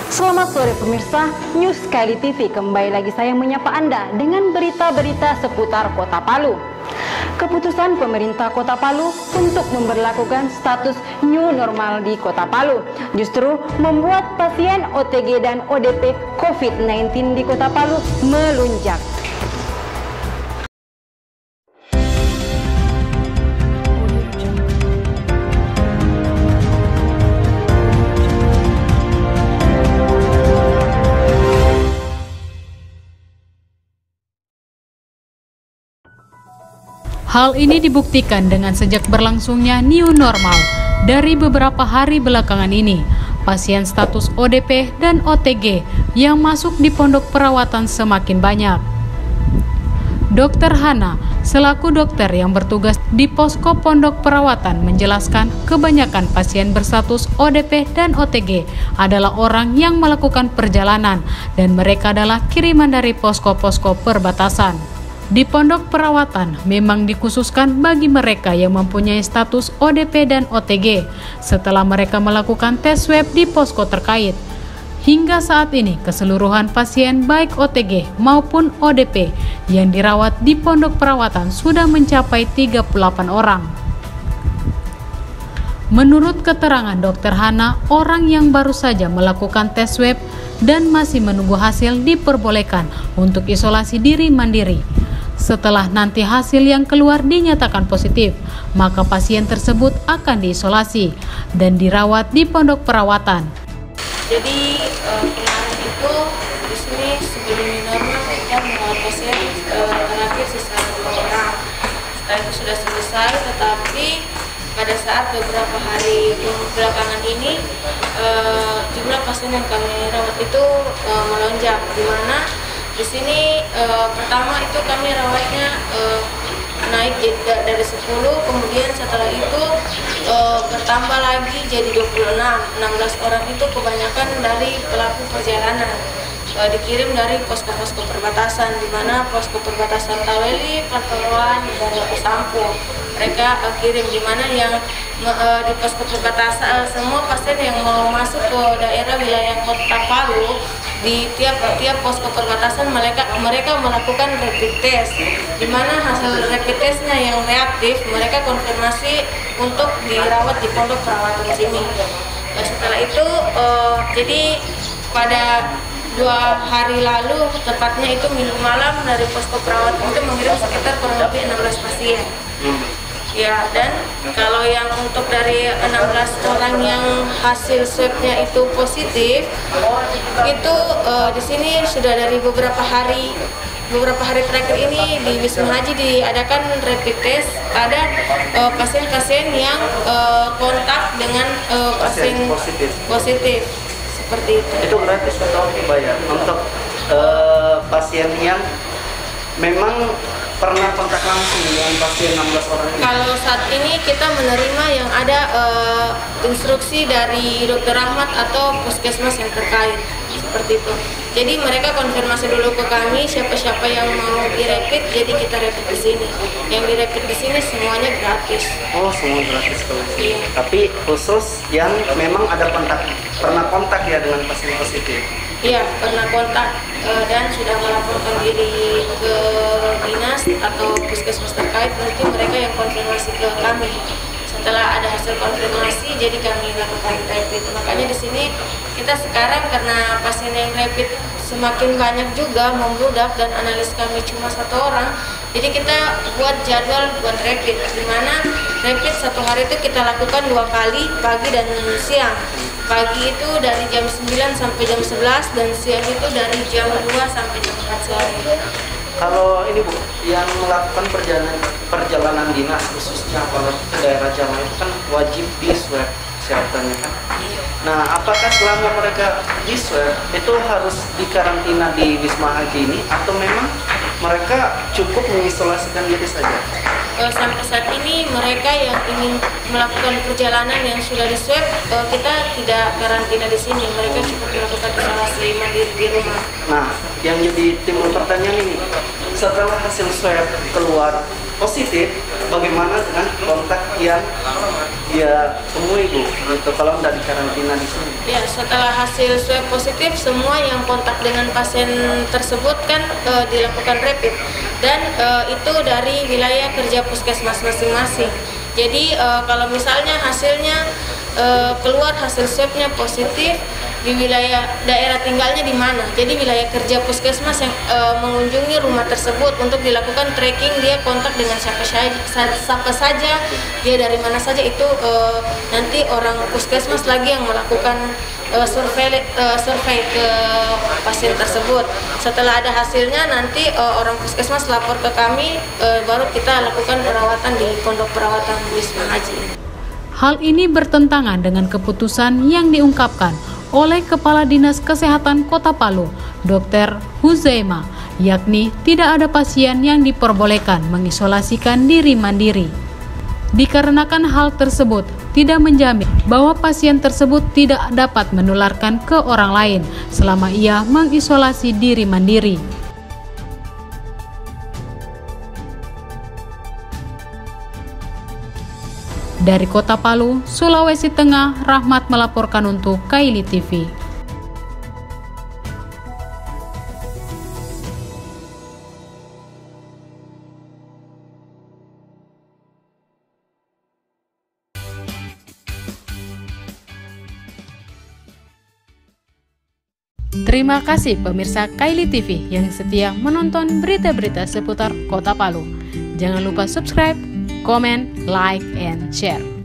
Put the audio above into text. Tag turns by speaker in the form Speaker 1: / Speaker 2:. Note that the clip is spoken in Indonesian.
Speaker 1: Selamat sore pemirsa, News Kali TV kembali lagi saya menyapa Anda dengan berita-berita seputar Kota Palu. Keputusan pemerintah Kota Palu untuk memberlakukan status new normal di Kota Palu justru membuat pasien OTG dan ODP COVID-19 di Kota Palu melunjak.
Speaker 2: Hal ini dibuktikan dengan sejak berlangsungnya new normal. Dari beberapa hari belakangan ini, pasien status ODP dan OTG yang masuk di pondok perawatan semakin banyak. Dr. Hana, selaku dokter yang bertugas di posko pondok perawatan, menjelaskan kebanyakan pasien berstatus ODP dan OTG adalah orang yang melakukan perjalanan dan mereka adalah kiriman dari posko-posko perbatasan. Di pondok perawatan memang dikhususkan bagi mereka yang mempunyai status ODP dan OTG setelah mereka melakukan tes swab di posko terkait. Hingga saat ini keseluruhan pasien baik OTG maupun ODP yang dirawat di pondok perawatan sudah mencapai 38 orang. Menurut keterangan Dr. Hana, orang yang baru saja melakukan tes swab dan masih menunggu hasil diperbolehkan untuk isolasi diri mandiri. Setelah nanti hasil yang keluar dinyatakan positif, maka pasien tersebut akan diisolasi dan dirawat di pondok perawatan.
Speaker 3: Jadi kemarin itu di sini sebelum normal kita merawat pasien terakhir sisa 2 orang. Setelah itu sudah selesai, tetapi pada saat beberapa hari belakangan ini jumlah pasien yang kami rawat itu melonjak, di mana di sini pertama itu kami rawatnya naik dari 10, kemudian setelah itu bertambah lagi jadi 26. 16 orang itu kebanyakan dari pelaku perjalanan, dikirim dari posko-posko perbatasan, di mana posko perbatasan Taweli, Pantoloan, dan Sampo. Mereka kirim, di mana yang di posko perbatasan semua pasien yang mau masuk ke daerah wilayah Kota Palu, di tiap posko perbatasan mereka melakukan rapid test, di mana hasil rapid testnya yang reaktif mereka konfirmasi untuk dirawat di pondok perawatan sini. Setelah itu jadi pada 2 hari lalu, tepatnya itu minggu malam, dari posko perawatan itu mengirim sekitar kurang lebih 16 pasien. Ya, dan kalau yang untuk dari 16 orang yang hasil swabnya itu positif, itu di sini sudah dari beberapa hari terakhir ini di Wisma Haji diadakan rapid test. Ada pasien-pasien yang kontak dengan pasien positif seperti itu.
Speaker 4: Itu gratis atau dibayar untuk pasien yang memang pernah kontak langsung dengan pasien 16 orang ini?
Speaker 3: Kalau saat ini kita menerima yang ada instruksi dari Dr. Rahmat atau puskesmas yang terkait, seperti itu. Jadi mereka konfirmasi dulu ke kami siapa-siapa yang mau dirapid, jadi kita rapid di sini. Yang dirapid di sini semuanya gratis.
Speaker 4: Oh, semua gratis kalau di sini.
Speaker 3: Iya.
Speaker 4: Tapi khusus yang memang ada pernah kontak ya dengan pasien positif?
Speaker 3: Iya, pernah kontak dan sudah melaporkan diri ke dinas atau puskesmas terkait, nanti mereka yang konfirmasi ke kami. Setelah ada hasil konfirmasi, jadi kami lakukan rapid. Makanya di sini kita sekarang karena pasien yang rapid semakin banyak juga membludak dan analis kami cuma 1 orang, jadi kita buat jadwal buat rapid, di mana rapid 1 hari itu kita lakukan 2 kali, pagi dan siang. Pagi itu dari jam 9 sampai jam 11 dan siang itu dari jam 2 sampai jam 4 sore.
Speaker 4: Kalau ini Bu, yang melakukan perjalanan dinas khususnya kalau ke daerah Jambi itu kan wajib di swab kesehatannya kan? Nah, apakah selama mereka di swab itu harus dikarantina di Wisma Haji ini atau memang mereka cukup mengisolasikan diri saja?
Speaker 3: Sampai saat ini mereka yang ingin melakukan perjalanan yang sudah di swab, kita tidak karantina di sini, mereka cukup melakukan isolasi mandiri di rumah.
Speaker 4: Nah, yang jadi timbul pertanyaan ini, setelah hasil swab keluar positif, bagaimana dengan kontak yang dia temui Bu, gitu, kalau tidak dikarantina di sini?
Speaker 3: Ya, setelah hasil swab positif, semua yang kontak dengan pasien tersebut kan dilakukan rapid, dan itu dari wilayah kerja puskesmas masing-masing. Jadi kalau misalnya hasilnya keluar hasil swabnya positif di wilayah daerah tinggalnya di mana, jadi wilayah kerja puskesmas yang mengunjungi rumah tersebut untuk dilakukan tracking dia kontak dengan siapa saja, dia dari mana saja, itu nanti orang puskesmas lagi yang melakukan survei ke pasien tersebut. Setelah ada hasilnya, nanti orang puskesmas lapor ke kami, baru kita lakukan perawatan di pondok perawatan Wisma Haji.
Speaker 2: Hal ini bertentangan dengan keputusan yang diungkapkan oleh Kepala Dinas Kesehatan Kota Palu, Dr. Huzaima, yakni tidak ada pasien yang diperbolehkan mengisolasikan diri mandiri. Dikarenakan hal tersebut tidak menjamin bahwa pasien tersebut tidak dapat menularkan ke orang lain selama ia mengisolasi diri mandiri. Dari Kota Palu, Sulawesi Tengah, Rahmat melaporkan untuk Kaili TV. Terima kasih pemirsa Kaili TV yang setia menonton berita-berita seputar Kota Palu. Jangan lupa subscribe, comment, like, and share.